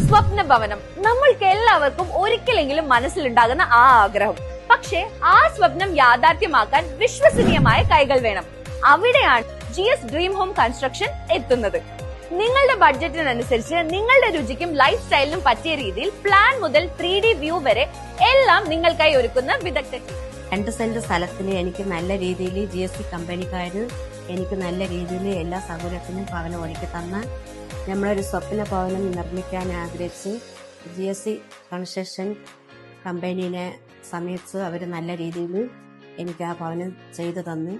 സ്വപ്ന ഭവനം നമ്മൾക്ക് എല്ലാവർക്കും ഒരിക്കലെങ്കിലും മനസ്സിലുണ്ടാകുന്ന ആ ആഗ്രഹം. പക്ഷേ ആ സ്വപ്നം യാഥാർത്ഥ്യമാക്കാൻ വിശ്വസനീയമായ കൈകൾ വേണം. അവിടെയാണ് GS ഡ്രീം ഹോം കൺസ്ട്രക്ഷൻ എത്തുന്നത്. നിങ്ങളുടെ ബഡ്ജറ്റിനനുസരിച്ച് നിങ്ങളുടെ രുചിക്കും ലൈഫ് സ്റ്റൈലിനും പറ്റിയ രീതിയിൽ പ്ലാൻ മുതൽ 3D വ്യൂ വരെ എല്ലാം നിങ്ങൾക്കായി ഒരുക്കുന്ന വിദഗ്ധ. 2 സെന്റ് സ്ഥലത്തിന് എനിക്ക് നല്ല രീതിയിൽ GSC കമ്പനിക്കാര് എനിക്ക് നല്ല രീതിയിൽ എല്ലാ സൗകര്യത്തിനും ഭവനം ഒരുക്കി തന്ന നമ്മളൊരു സ്വപ്ന ഭവനം നിർമ്മിക്കാൻ ആഗ്രഹിച്ച് GSC കൺസ്ട്രക്ഷൻ കമ്പനീനെ സമീപിച്ച് അവർ നല്ല രീതിയിൽ എനിക്ക് ആ ഭവനം ചെയ്തു തന്നു.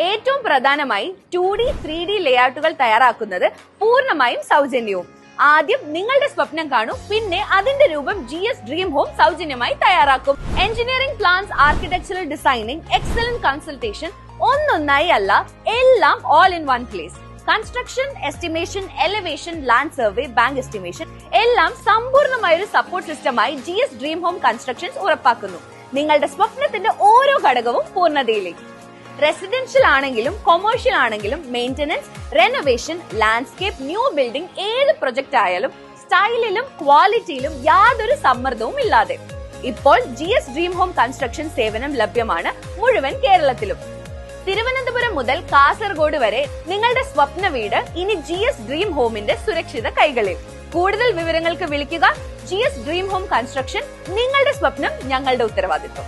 ഏറ്റവും പ്രധാനമായി 2D 3D ലേഔട്ടുകൾ തയ്യാറാക്കുന്നത് പൂർണ്ണമായും സൗജന്യവും. ആദ്യം നിങ്ങളുടെ സ്വപ്നം കാണൂ, പിന്നെ അതിന്റെ രൂപം GS ഡ്രീം ഹോം സൗജന്യമായി തയ്യാറാക്കും. Engineering plans, architectural designing, excellent consultation, ഒന്നൊന്നായി അല്ല, എല്ലാം all in one place. Construction, estimation, elevation, land survey, bank estimation എല്ലാം സമ്പൂർണ്ണമായ ഒരു സപ്പോർട്ട് സിസ്റ്റമായി GS ഡ്രീം ഹോം കൺസ്ട്രക്ഷൻസ് ഉറപ്പാക്കുന്നു. നിങ്ങളുടെ സ്വപ്നത്തിന്റെ ഓരോ ഘടകവും പൂർണ്ണതയിലേക്ക്. റെസിഡൻഷ്യൽ ആണെങ്കിലും കൊമേഴ്ഷ്യൽ ആണെങ്കിലും maintenance, renovation, landscape, new building, ഏത് പ്രൊജക്ട് ആയാലും സ്റ്റൈലിലും ക്വാളിറ്റിയിലും യാതൊരു സമ്മർദ്ദവും ഇല്ലാതെ ഇപ്പോൾ GS ഡ്രീം ഹോം കൺസ്ട്രക്ഷൻ സേവനം ലഭ്യമാണ് മുഴുവൻ കേരളത്തിലും. തിരുവനന്തപുരം മുതൽ കാസർഗോഡ് വരെ നിങ്ങളുടെ സ്വപ്ന വീട് ഇനി GS ഡ്രീം ഹോമിന്റെ സുരക്ഷിത കൈകളിൽ. കൂടുതൽ വിവരങ്ങൾക്ക് വിളിക്കുക. GS dream home construction. നിങ്ങളുടെ സ്വപ്നം ഞങ്ങളുടെ ഉത്തരവാദിത്വം.